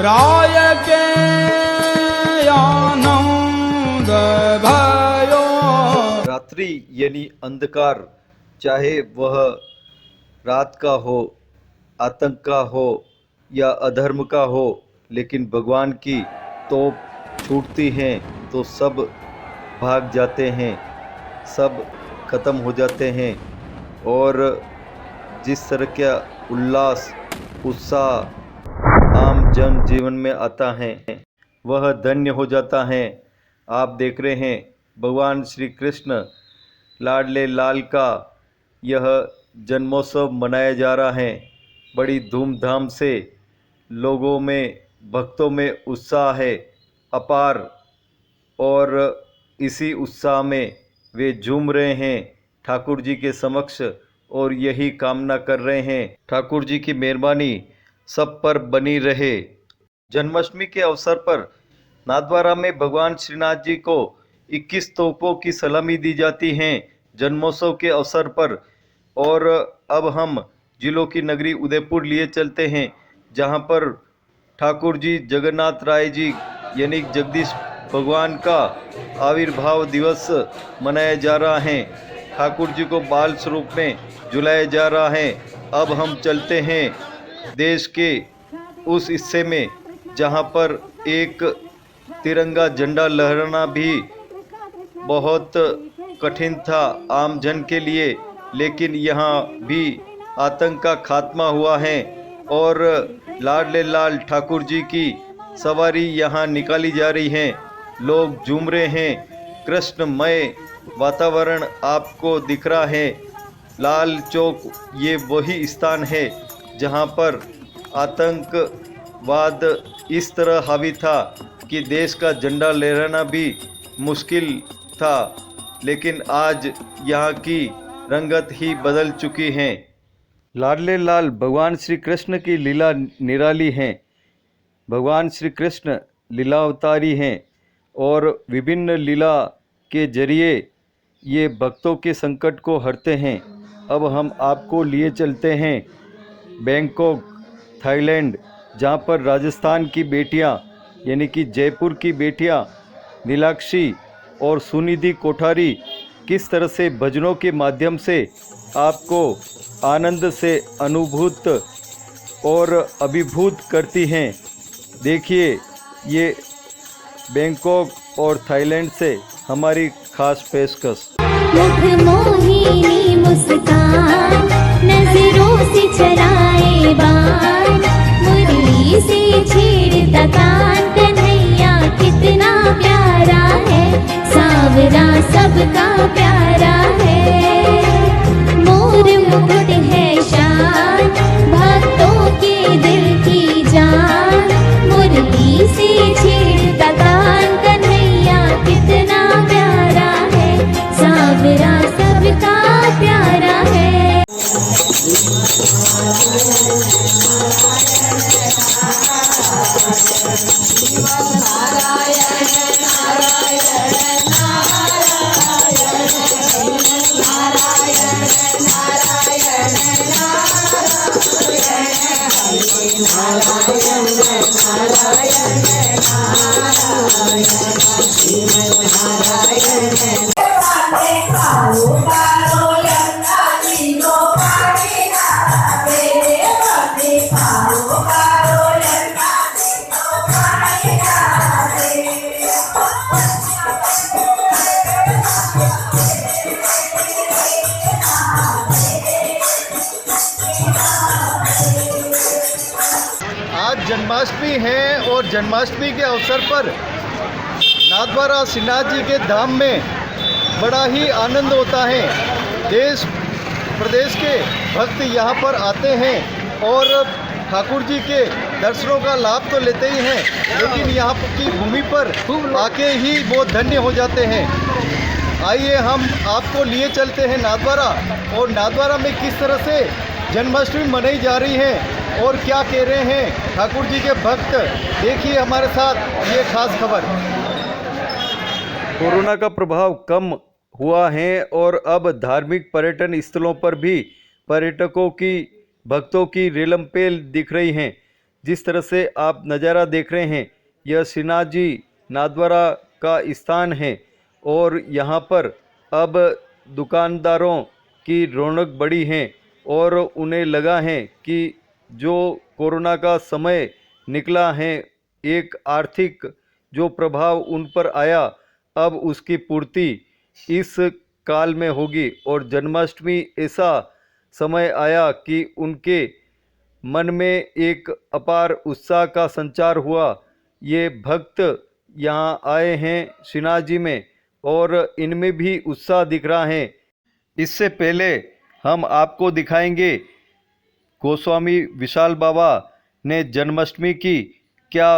राय के आनंद भयो। रात्रि यानी अंधकार, चाहे वह रात का हो, आतंक का हो या अधर्म का हो, लेकिन भगवान की तोप छूटती हैं तो सब भाग जाते हैं, सब खत्म हो जाते हैं। और जिस तरह का उल्लास उत्साह आम जन जीवन में आता है वह धन्य हो जाता है। आप देख रहे हैं भगवान श्री कृष्ण लाडले लाल का यह जन्मोत्सव मनाया जा रहा है बड़ी धूमधाम से। लोगों में, भक्तों में उत्साह है अपार, और इसी उत्साह में वे झूम रहे हैं ठाकुर जी के समक्ष और यही कामना कर रहे हैं ठाकुर जी की मेहरबानी सब पर बनी रहे। जन्माष्टमी के अवसर पर नाथद्वारा में भगवान श्रीनाथ जी को 21 तोपों की सलामी दी जाती है जन्मोत्सव के अवसर पर। और अब हम जिलों की नगरी उदयपुर लिए चलते हैं, जहां पर ठाकुर जी जगन्नाथ राय जी यानी जगदीश भगवान का आविर्भाव दिवस मनाया जा रहा है। ठाकुर जी को बाल स्वरूप में झुलाया जा रहा है। अब हम चलते हैं देश के उस हिस्से में जहां पर एक तिरंगा झंडा लहराना भी बहुत कठिन था आम जन के लिए, लेकिन यहाँ भी आतंक का खात्मा हुआ है और लाडले लाल ठाकुर जी की सवारी यहाँ निकाली जा रही है। लोग झूम रहे हैं, कृष्णमय वातावरण आपको दिख रहा है। लाल चौक ये वही स्थान है जहाँ पर आतंकवाद इस तरह हावी था कि देश का झंडा लहराना भी मुश्किल था, लेकिन आज यहाँ की रंगत ही बदल चुकी है। लाडले लाल भगवान श्री कृष्ण की लीला निराली है। भगवान श्री कृष्ण लीलावतारी हैं और विभिन्न लीला के जरिए ये भक्तों के संकट को हरते हैं। अब हम आपको लिए चलते हैं बैंकॉक, थाईलैंड, जहाँ पर राजस्थान की बेटियाँ यानी कि जयपुर की बेटियाँ नीलाक्षी और सुनिधि कोठारी किस तरह से भजनों के माध्यम से आपको आनंद से अनुभूत और अभिभूत करती हैं। देखिए ये बैंकॉक और थाईलैंड से हमारी खास पेशकश। मुख मोहिनी मुस्कान, नजरों से चराए बाण, मुरली से छेड़ता कान, कन्हैया कितना प्यारा है, सावरा सबका प्यारा है। मोर मुकुट है शान, भक्तों के दिल की जान, मुरली से छेड़ता कान, कन्हैया कितना प्यारा है, सावरा सबका प्यारा है। आज जन्माष्टमी है और जन्माष्टमी के अवसर पर नाथद्वारा श्रीनाथ जी के धाम में बड़ा ही आनंद होता है। देश प्रदेश के भक्त यहाँ पर आते हैं और ठाकुर जी के दर्शनों का लाभ तो लेते ही हैं, लेकिन यहाँ की भूमि पर आके ही वो धन्य हो जाते हैं। आइए हम आपको लिए चलते हैं नाथद्वारा, और नाथद्वारा में किस तरह से जन्माष्टमी मनाई जा रही है और क्या कह रहे हैं ठाकुर जी के भक्त। देखिए हमारे साथ ये खास खबर। कोरोना का प्रभाव कम हुआ है और अब धार्मिक पर्यटन स्थलों पर भी पर्यटकों की, भक्तों की रेलमपेल दिख रही हैं। जिस तरह से आप नज़ारा देख रहे हैं, यह श्रीनाथ जी नाथद्वारा का स्थान है और यहाँ पर अब दुकानदारों की रौनक बढ़ी है और उन्हें लगा है कि जो कोरोना का समय निकला है, एक आर्थिक जो प्रभाव उन पर आया, अब उसकी पूर्ति इस काल में होगी। और जन्माष्टमी ऐसा समय आया कि उनके मन में एक अपार उत्साह का संचार हुआ। ये भक्त यहाँ आए हैं श्रीनाथ जी में और इनमें भी उत्साह दिख रहा है। इससे पहले हम आपको दिखाएंगे गोस्वामी विशाल बाबा ने जन्माष्टमी की क्या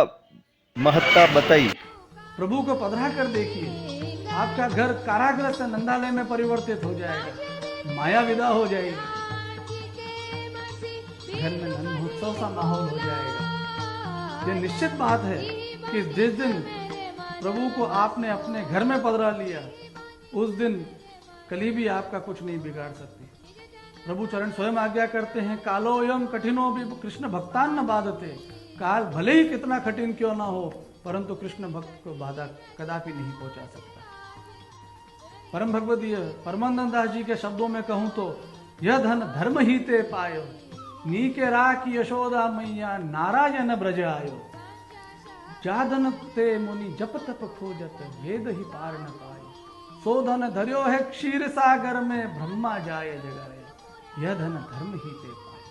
महत्ता बताई। प्रभु को पधरा कर देखिए, आपका घर कारागृह से नंदालय में परिवर्तित हो जाएगा, माया विदा हो जाएगी, घर में नंद महोत्सव सा माहौल हो जाएगा। ये निश्चित बात है कि जिस दिन प्रभु को आपने अपने घर में पधरा लिया, उस दिन कली भी आपका कुछ नहीं बिगाड़ सकती। प्रभु चरण स्वयं आज्ञा करते हैं, कालो एवं कठिनो भी कृष्ण भक्तान न बाधते। काल भले ही कितना कठिन क्यों ना हो, परंतु कृष्ण भक्त को बाधा कदापि नहीं पहुंचा सकता। परम भगवदीय परमानंद दास जी के शब्दों में कहूं तो, यह धन धर्म ही ते पायो, नी के राख यशोदा मैया नारायण ब्रज आयो। जा धन ते मुनि जप तप खोजत, वेद ही पार न पायो। सो धन धर्यो है क्षीर सागर में, ब्रह्मा जाए जगाए। यह धन धर्म ही ते पायो।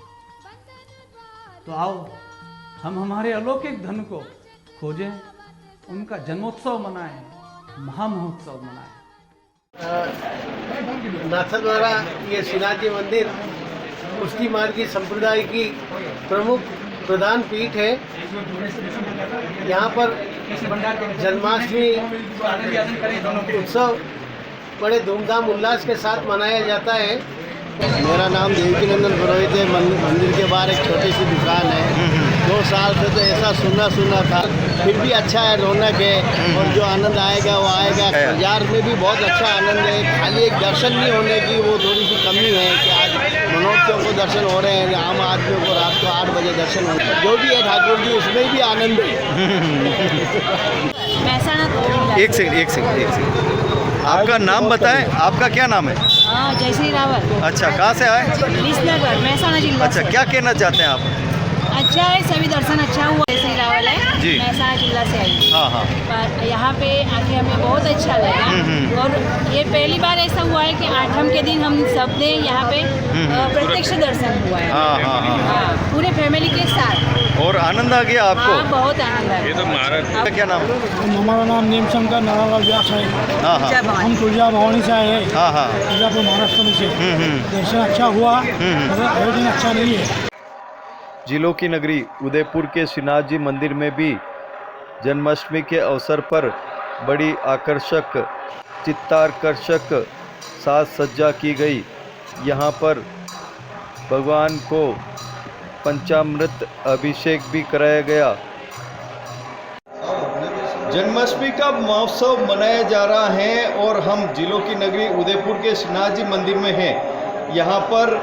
तो आओ हम हमारे अलौकिक धन को खोजें, उनका जन्मोत्सव मनाएं, महामहोत्सव मनाएं। नाथद्वारा ये श्रीनाथ जी मंदिर पुष्टि मार्गी संप्रदाय की प्रमुख प्रधान पीठ है। यहाँ पर जन्माष्टमी उत्सव बड़े धूमधाम उल्लास के साथ मनाया जाता है। मेरा नाम देवकी नंदन पुरोहित है। मंदिर के बाहर एक छोटी सी दुकान है। 2 साल से तो ऐसा सुनना था, फिर भी अच्छा है, रौनक है और जो आनंद आएगा वो आएगा। बाजार में भी बहुत अच्छा आनंद है। खाली एक दर्शन नहीं होने की वो थोड़ी सी कमी है कि आज मनोज्ञों को दर्शन हो रहे हैं, आम आदमियों को रात को 8 बजे दर्शन हो रहे हैं। जो भी है ठाकुर जी, उसमें भी आनंद है। एक सेकंड आपका नाम बताएं, आपका क्या नाम है? जयश्री रावत। अच्छा, कहाँ से आए? विसनगर, महसाना जिला। अच्छा, क्या कहना चाहते हैं आप? अच्छा है, सभी दर्शन अच्छा हुआ। जयश्री रावत है जी, महसाना जिला से आई। हाँ। पर यहाँ पे आके हमें बहुत अच्छा लगा और ये पहली बार ऐसा हुआ है कि 8म के दिन हम सब ने यहाँ पे प्रत्यक्ष दर्शन हुआ है। हाँ, पूरे फैमिली के साथ। और आनंद आ गया आपको? हाँ, बहुत आनंद आ गया। क्या नाम? हमारा नाम नीमशंकर नारायण व्यास है। हम तुलजा भवानी से आए हैं। तुलजापुर महाराष्ट्र में से। दर्शन अच्छा हुआ, मगर आयोजन अच्छा नहीं है। जिलों की नगरी उदयपुर के श्रीनाथ जी मंदिर में भी जन्माष्टमी के अवसर पर बड़ी आकर्षक चित्ताकर्षक साज सज्जा की गई। यहाँ पर भगवान को पंचामृत अभिषेक भी कराया गया। जन्माष्टमी का महोत्सव मनाया जा रहा है और हम जिलों की नगरी उदयपुर के श्रीनाथ जी मंदिर में हैं। यहाँ पर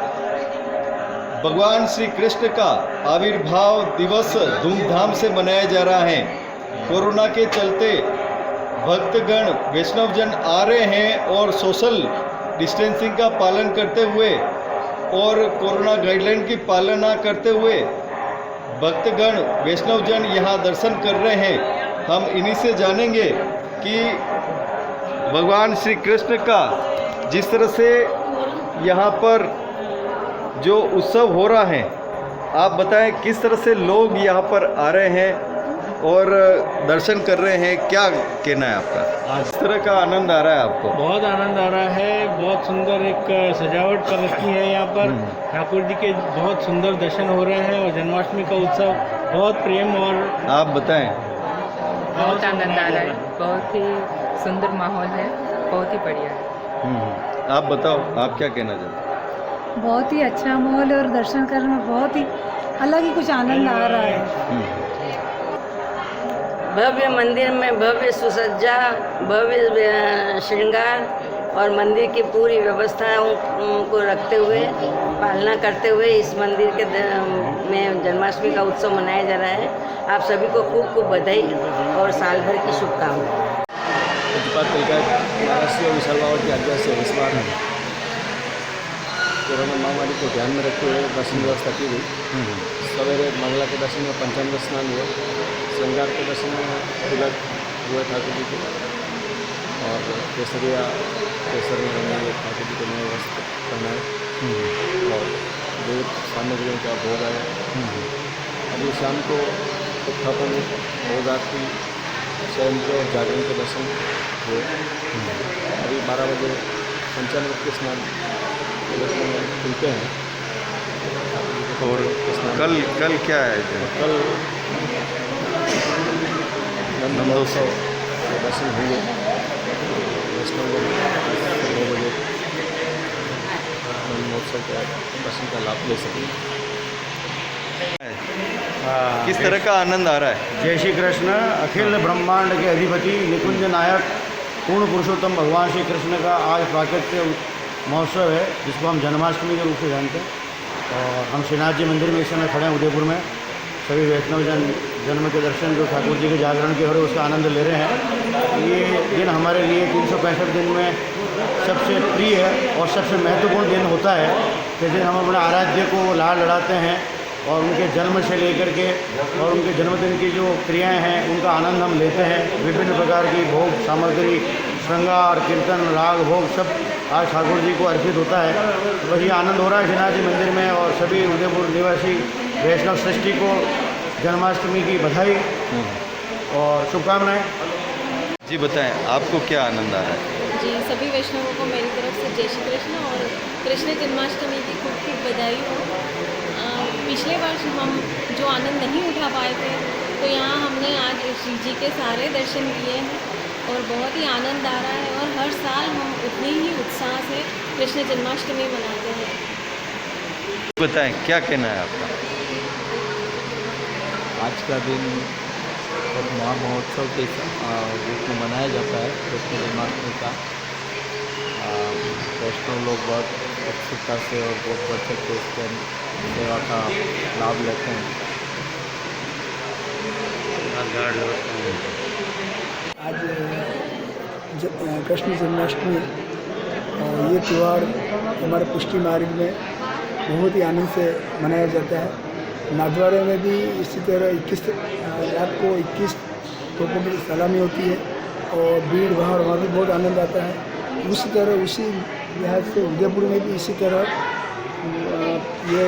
भगवान श्री कृष्ण का आविर्भाव दिवस धूमधाम से मनाया जा रहा है। कोरोना के चलते भक्तगण वैष्णवजन आ रहे हैं और सोशल डिस्टेंसिंग का पालन करते हुए और कोरोना गाइडलाइन की पालना करते हुए भक्तगण वैष्णवजन यहाँ दर्शन कर रहे हैं। हम इन्हीं से जानेंगे कि भगवान श्री कृष्ण का जिस तरह से यहाँ पर जो उत्सव हो रहा है, आप बताएं किस तरह से लोग यहाँ पर आ रहे हैं और दर्शन कर रहे हैं, क्या कहना है आपका? आज तरह का आनंद आ रहा है आपको? बहुत आनंद आ रहा है। बहुत सुंदर एक सजावट कर रखी है यहाँ पर। ठाकुर जी के बहुत सुंदर दर्शन हो रहे हैं और जन्माष्टमी का उत्सव बहुत प्रेम। और आप बताएं। बहुत आनंद आ रहा है, बहुत ही सुंदर माहौल है, बहुत ही बढ़िया है। आप बताओ, आप क्या कहना चाहते हैं? बहुत ही अच्छा माहौल है और दर्शन करने में बहुत ही अलग ही कुछ आनंद आ रहा है। भव्य मंदिर में भव्य सुसज्जा, भव्य श्रृंगार और मंदिर की पूरी व्यवस्थाओं को रखते हुए पालना करते हुए इस मंदिर के में जन्माष्टमी का उत्सव मनाया जा रहा है। आप सभी को खूब खूब बधाई और साल भर की शुभकामनाएं। महाराष्ट्र विशाल बाबा की आज्ञा से इस बार कोरोना महामारी को ध्यान में रखते हुए दर्शन व्यवस्था की गई। सवेरे मंगला के दर्शन में पंचामृत स्नान हुए, श्रृंगार के दर्शन में तिलक हुए ठाकुर जी के, और केसरिया केसर में रंगे ठाकुर जी को नए वस्त्र पहनाए और विविध सामग्रियों का भोग आया। अभी शाम को उत्थापन, भोग आरती, शयन के और जागरण के दर्शन हुए। अभी 12 बजे पंचामृत के स्नान खुलते हैं। और कल क्या है? कल नंदोत्सव के दर्शन होंगे। वैष्णव 2 बजे नंदोत्सव के दर्शन का लाभ ले सकें। किस तरह का आनंद आ रहा है? जय श्री कृष्ण। अखिल ब्रह्मांड के अधिपति निकुंज नायक पूर्ण पुरुषोत्तम भगवान श्री कृष्ण का आज प्राकट्य महोत्सव है, जिसको हम जन्माष्टमी के रूप से जानते हैं। और हम श्रीनाथ जी मंदिर में इस समय खड़े हैं उदयपुर में। सभी वैष्णव जन्म के दर्शन जो ठाकुर जी के जागरण के हो रहे उसका आनंद ले रहे हैं। ये दिन हमारे लिए 365 दिन में सबसे प्रिय और सबसे महत्वपूर्ण दिन होता है। जिस दिन हम अपने आराध्य को लाड लड़ाते हैं और उनके जन्म से लेकर के और उनके जन्मदिन की जो क्रियाएं हैं उनका आनंद हम लेते हैं। विभिन्न प्रकार की भोग सामग्री, श्रृंगार, कीर्तन, राग, भोग सब आज ठाकुर जी को अर्पित होता है। वही आनंद हो रहा है श्रीनाथ जी मंदिर में। और सभी उदयपुर निवासी वैष्णव सृष्टि को जन्माष्टमी की बधाई और शुभकामनाएं। जी बताएं, आपको क्या आनंद आ रहा है? जी, सभी वैष्णवों को मेरी तरफ से जय श्री कृष्ण और कृष्ण जन्माष्टमी की खूब खूब बधाई हो। पिछले वर्ष हम जो आनंद नहीं उठा पाए थे, तो यहाँ हमने आज श्री जी के सारे दर्शन किए हैं और बहुत ही आनंद आ रहा है। और हर साल हम उतने ही उत्साह से कृष्ण जन्माष्टमी मनाते हैं। बताएं, क्या कहना है आपका? आज का दिन बहुत महामहोत्सव के रूप में मनाया जाता है कृष्ण जन्माष्टमी का। वैष्णव लोग बहुत उत्सुकता से और बहुत बढ़ के इसके सेवा का लाभ लेते हैं। आज कृष्ण जन्माष्टमी ये त्यौहार हमारे पुष्टि मार्ग में बहुत ही आनंद से मनाया जाता है। नाथद्वारा में भी इसी तरह 21 रात को 21 तोपों की सलामी होती है और भीड़ भाड़ वहाँ भी बहुत आनंद आता है। उसी तरह उसी लिहाज से उदयपुर में भी इसी तरह ये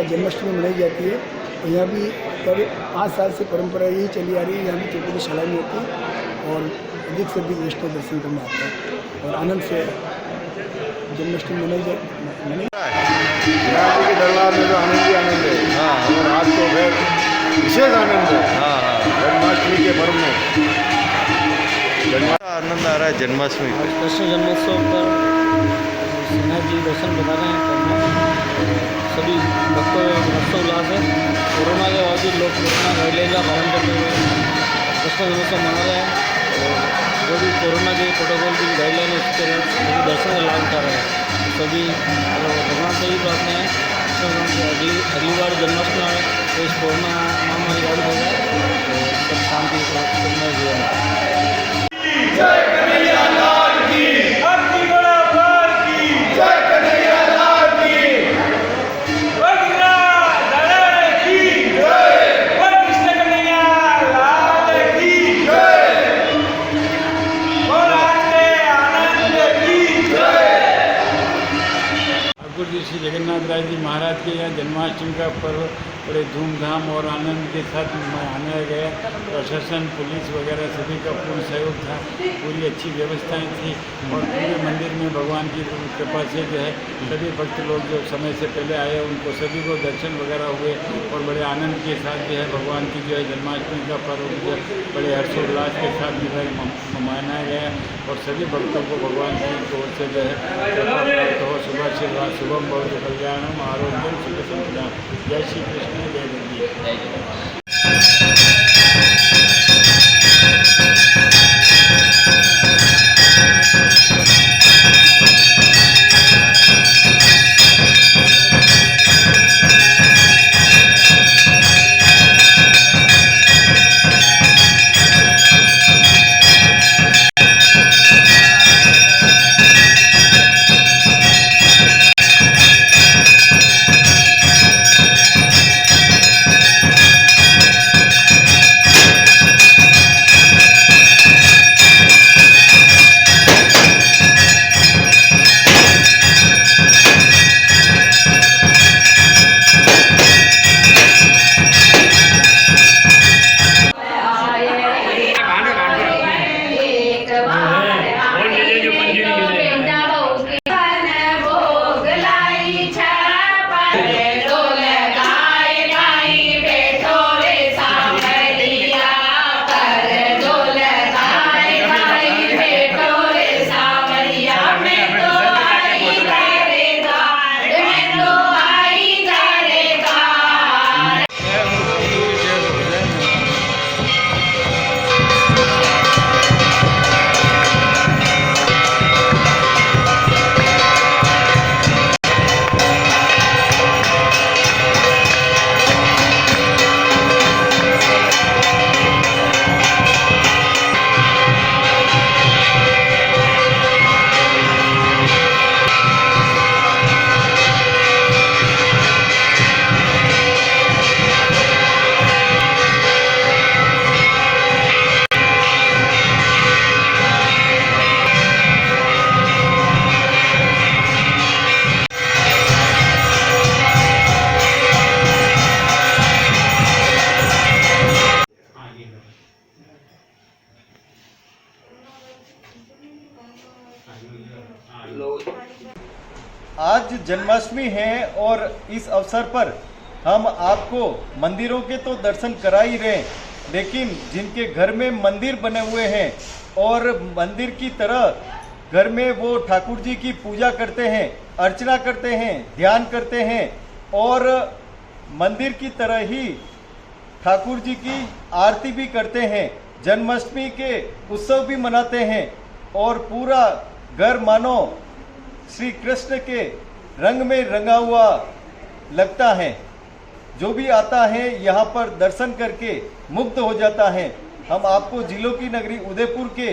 जन्माष्टमी मनाई जाती है। और यहाँ भी करीब 5 साल से परंपरा यही चली आ रही है। यहाँ भी तोपों की सलामी होती है और अधिक से अधिक वैष्णव दर्शन करने आते हैं और आनंद से जन्माष्टमी मनाई जाती यहाँ के दरबार में तो आनंद ही आनंद है। हाँ, और आज तो फिर विशेष आनंद है। हाँ, जन्माष्टमी के पर्व में आनंद आ रहा है जन्माष्टमी पर। कृष्ण जन्मोत्सव पर श्रीनाथ जी दर्शन बता रहे हैं करना। सभी भक्तों में हर्षोल्लास है। कोरोना के बावजूद लोग कोरोना गाइडलाइन का पालन करते हुए कृष्ण जन्मोत्सव मना रहे हैं और जो भी कोरोना के प्रोटोकॉल की गाइडलाइन है उसके सभी दर्शन का लाभ उठा रहे हैं। सभी भगवान से ही प्रार्थना है अगली बार जन्माष्टमी आए तो इस कोरोना महामारी गाड़ी हो जाए तो सब शांति सुखमय जीवन। जय कन्हैया लाल की, आपकी बड़ा पाल की, जय कन्हैया लाल की, बगरा दरे की जय, कृष्ण कन्हैया लाल की जय, और आज के आनंद की जय। ठाकुर जी श्री जगन्नाथ राय जी महाराज के यहाँ जन्माष्टमी का पर्व बड़े धूमधाम और आनंद के साथ मनाया गया। प्रशासन, पुलिस वगैरह सभी का पूर्ण सहयोग था। पूरी अच्छी व्यवस्थाएं थी और पूरे मंदिर में भगवान की कृपा से जो है सभी भक्त लोग जो समय से पहले आए उनको सभी को दर्शन वगैरह हुए और बड़े आनंद के साथ जो है भगवान की जो है जन्माष्टमी का पर्व जो बड़े हर्षोल्लास के साथ जो है मनाया गया और सभी भक्तों को भगवान की ओर से जो है कृपा प्राप्त हो। शुभाशीर्वाद शुभम भवतु कल्याणम आरोग्यम सुख समृद्धि। जय श्री कृष्ण, जय जगदीश। आज जन्माष्टमी है और इस अवसर पर हम आपको मंदिरों के तो दर्शन करा ही रहे, लेकिन जिनके घर में मंदिर बने हुए हैं और मंदिर की तरह घर में वो ठाकुर जी की पूजा करते हैं, अर्चना करते हैं, ध्यान करते हैं और मंदिर की तरह ही ठाकुर जी की आरती भी करते हैं, जन्माष्टमी के उत्सव भी मनाते हैं और पूरा घर मानो श्री कृष्ण के रंग में रंगा हुआ लगता है। जो भी आता है यहाँ पर दर्शन करके मुग्ध हो जाता है। हम आपको जिलों की नगरी उदयपुर के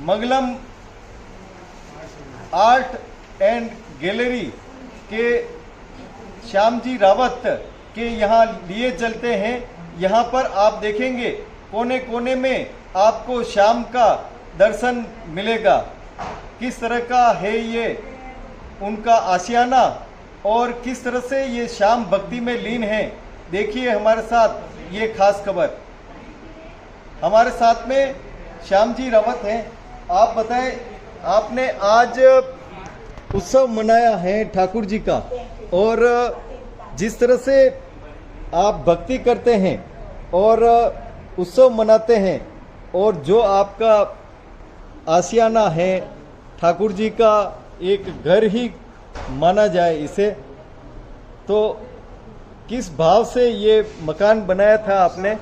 मंगलम आर्ट एंड गैलरी के श्याम जी रावत के यहाँ लिए चलते हैं। यहाँ पर आप देखेंगे कोने कोने में आपको श्याम का दर्शन मिलेगा। किस तरह का है ये उनका आशियाना और किस तरह से ये श्याम भक्ति में लीन है, देखिए हमारे साथ ये खास खबर। हमारे साथ में श्याम जी रावत हैं। आप बताएं, आपने आज उत्सव मनाया है ठाकुर जी का और जिस तरह से आप भक्ति करते हैं और उत्सव मनाते हैं और जो आपका आशियाना है ठाकुर जी का एक घर ही माना जाए इसे, तो किस भाव से ये मकान बनाया था आपने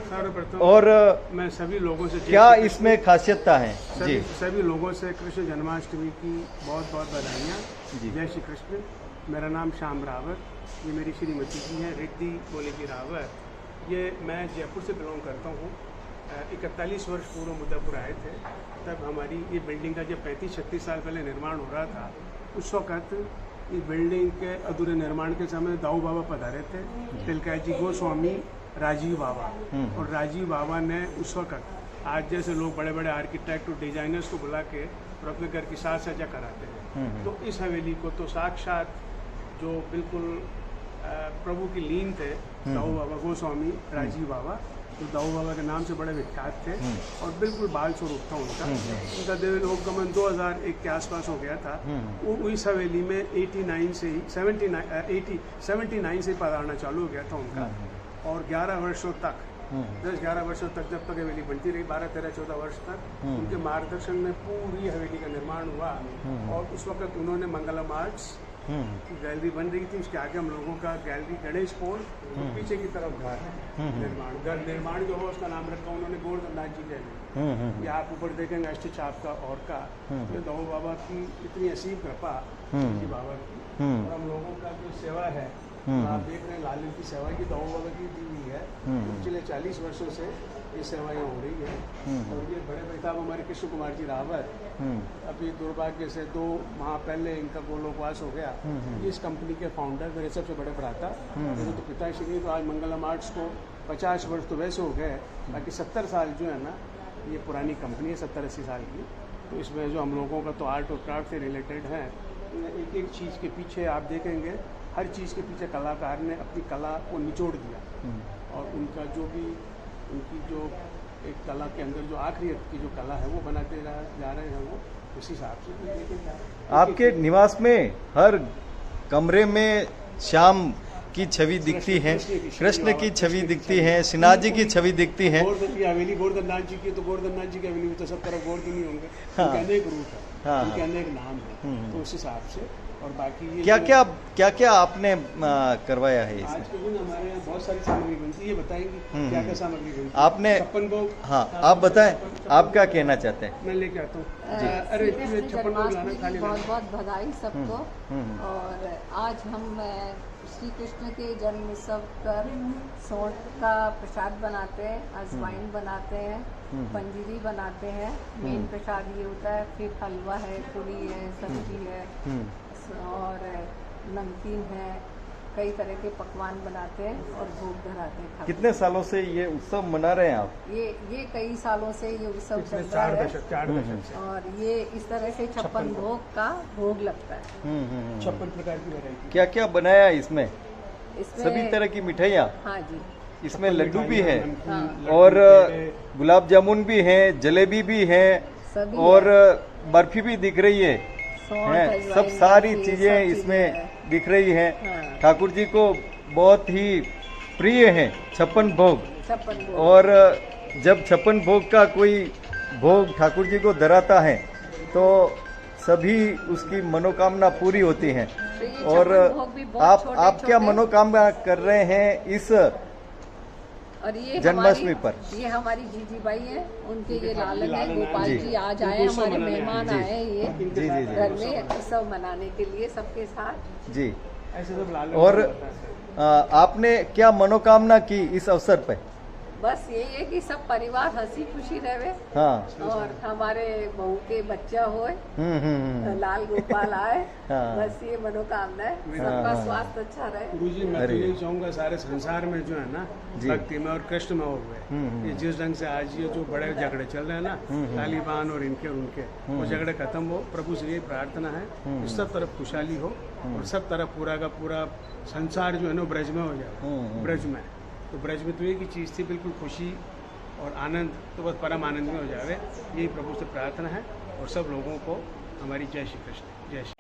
और मैं सभी लोगों से क्या इसमें खासियतता है? जी, सभी लोगों से कृष्ण जन्माष्टमी की बहुत बहुत बधाइयाँ। जय श्री कृष्ण। मेरा नाम श्याम रावत, ये मेरी श्रीमती जी हैं रिद्धि बोले की रावत। ये मैं जयपुर से बिलोंग करता हूँ। 41 वर्ष पूर्व मुद्दापुर आए थे, तब हमारी ये बिल्डिंग का जब 35-36 साल पहले निर्माण हो रहा था, उस वक़्त इस बिल्डिंग के अधूरे निर्माण के समय दाऊ बाबा पधारे थे, तिलकाय जी गोस्वामी, राजीव बाबा। और राजीव बाबा ने उस वक़्त आज जैसे लोग बड़े बड़े आर्किटेक्ट और डिजाइनर्स को बुला के और अपने घर की साज सज्जा कराते हैं, तो इस हवेली को तो साक्षात जो बिल्कुल प्रभु की लीन थे दाऊ बाबा गोस्वामी राजीव बाबा, तो दाऊ बाबा के नाम से बड़े विख्यात थे और बिल्कुल बाल स्वरूप था उनका देवलोकगमन 2001 के आसपास हो गया था। वो इस हवेली में 79 से ही 79 से पधारना चालू हो गया था उनका और 11 वर्षों तक 10-11 वर्षों तक जब तक हवेली बनती रही, 12-13-14 वर्ष तक उनके मार्गदर्शन में पूरी हवेली का निर्माण हुआ। और उस वक्त उन्होंने मंगलम आर्ट्स की गैलरी बन रही थी, उसके आगे हम लोगों का गैलरी गणेश पोल, पीछे की तरफ घर निर्माण जो हो उसका नाम रखा उन्होंने गोवर्धन नाथ जी गैलरी। ये आप ऊपर देखेंगे अष्ट छाप का और का, ये दाऊ बाबा की इतनी असीम कृपा बाबा की। और हम लोगों का जो सेवा है आप देख रहे हैं लालन की सेवा की दाऊ बाबा की दी हुई है। पिछले 40 वर्षों से ये सेवाएं हो रही है। और ये बड़े भाई साहब हमारे कृष्ण कुमार जी रावत, अभी दुर्भाग्य से 2 माह पहले इनका गोलोकवास हो गया। इस कंपनी के फाउंडर मेरे सबसे बड़े भ्राता, मेरे तो पिताश्री। तो आज मंगलम आर्ट्स को 50 वर्ष तो वैसे हो गए, बाकी 70 साल जो है ना ये पुरानी कंपनी है, 70-80 साल की। तो इसमें जो हम लोगों का तो आर्ट और क्राफ्ट से रिलेटेड है, एक एक चीज़ के पीछे आप देखेंगे हर चीज़ के पीछे कलाकार ने अपनी कला को निचोड़ दिया और उनका जो भी उनकी जो एक कला के अंदर जो आखिरी की जो कला है वो बनाते जा रहे हैं वो उस हिसाब से। आपके निवास में हर कमरे में श्याम की छवि दिखती है, कृष्ण की छवि दिखती है, श्रीनाथ जी की छवि दिखती है। हवेली गोवर्धन नाथ जी की, तो गोवर्धन नाथ जी की हवेली में तो सब तरफ गोवर्धन ही होंगे, उनके अनेक रूप है, उनके अनेक नाम है, तो उस हिसाब से। और बाकी ये क्या क्या आपने करवाया है इसमें? आज के दिन हमारे यहाँ बहुत सारी सामग्री बनती है, ये बताएंगे क्या क्या सामग्री बनती है आपने? छप्पन भोग। हाँ, आप बताएं, आप क्या कहना चाहते हैं? मैं लेके आता हूँ। अरे छप्पन भोग लाना, खाली बहुत बहुत बधाई सबको। और आज हम श्री कृष्ण के जन्म उत्सव पर सौंठ का प्रसाद बनाते हैं, अजवाइन बनाते हैं, पंजीरी बनाते हैं। मेन प्रसाद ये होता है, फिर हलवा है, पूरी है, सब्जी है और नमकीन है, कई तरह के पकवान बनाते हैं और भोग धराते हैं। कितने सालों से ये उत्सव मना रहे हैं आप? ये कई सालों से ये उत्सव चल रहा है। 4 दशक से। और ये इस तरह से 56 भोग का भोग लगता है। 56 प्रकार की वैरायटी। क्या क्या बनाया इसमें? सभी तरह की मिठाइयाँ? हाँ जी, इसमें लड्डू भी है और गुलाब जामुन भी है, जलेबी भी है और बर्फी भी दिख रही है। सौंठ, हैं, अजवाइन, सब सारी मेथी, चीज़ें सब इसमें है। दिख रही हैं। हाँ। ठाकुर जी को बहुत ही प्रिय हैं 56 भोग। 56 भोग। और जब 56 भोग का कोई भोग ठाकुर जी को धराता है तो सभी उसकी मनोकामना पूरी होती हैं। और 56 भोग भी बहुत आप क्या छोटे-छोटे। मनोकामना कर रहे हैं इस और ये जन्माष्टमी पर? ये हमारी जीजी बाई है, उनके ये लालन है गोपाल जी। जी आज आए, हमारे मेहमान जी। आए ये जी, जी, जी। घर में सब मनाने के लिए सबके साथ। जी। ऐसे तो लाल और आपने क्या मनोकामना की इस अवसर पर? बस यही है कि सब परिवार हंसी खुशी रहे। हाँ। और हमारे बहू के बच्चा होए, लाल गोपाल आए। हाँ। बस ये मनोकामना है, सबका स्वास्थ्य अच्छा रहे। गुरुजी मैं तो यही चाहूँगा सारे संसार में जो है ना जी। भक्ति में और कृष्ण में हो गए। ये जिस ढंग से आज ये जो बड़े झगड़े चल रहे हैं ना तालिबान और इनके और उनके, वो झगड़े खत्म हो। प्रभु से यही प्रार्थना है कि सब तरफ खुशहाली हो और सब तरफ पूरा का पूरा संसार जो है ना ब्रज में हो जाए। ब्रज में तो ब्रज में तो एक ही चीज़ थी, बिल्कुल खुशी और आनंद, तो बस परम आनंद में हो जावे। यही प्रभु से प्रार्थना है और सब लोगों को हमारी जय श्री कृष्ण। जय श्री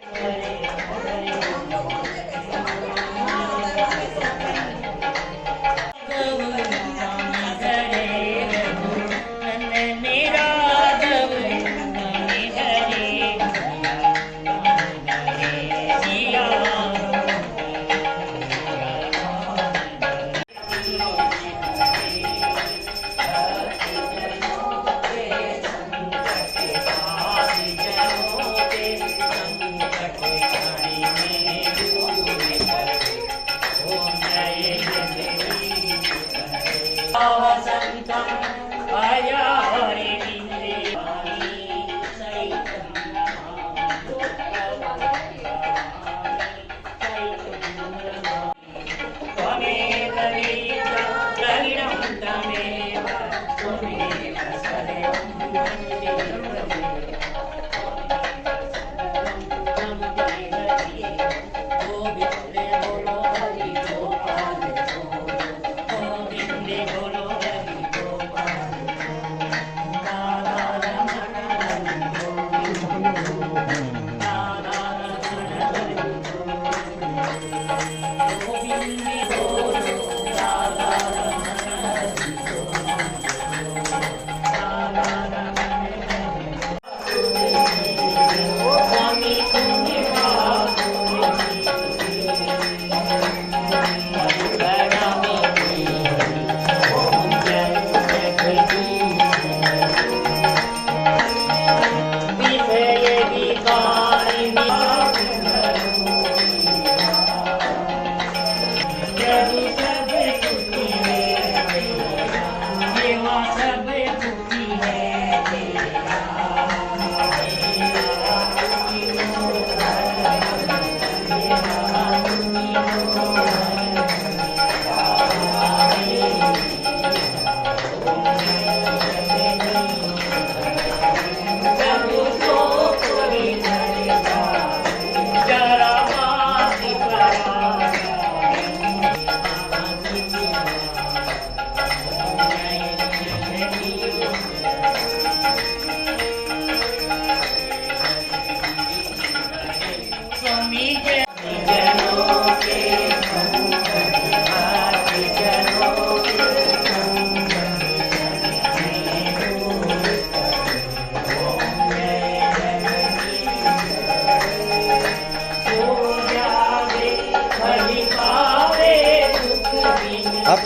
आप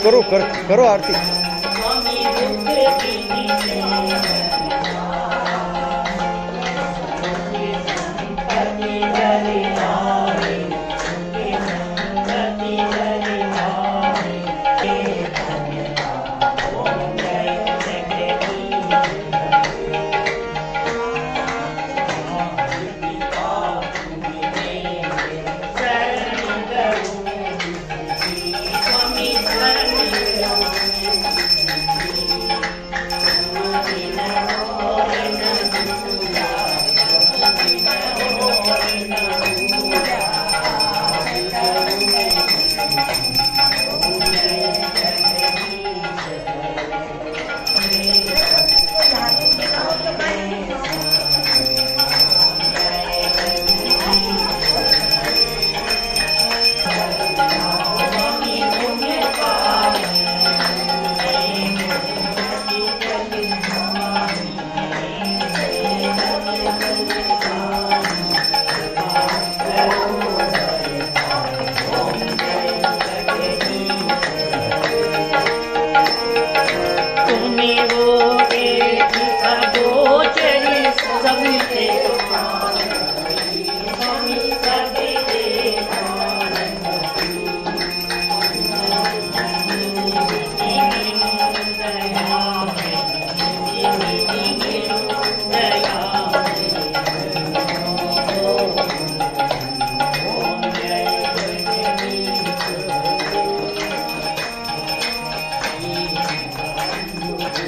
करो आरती। स्वामी जी।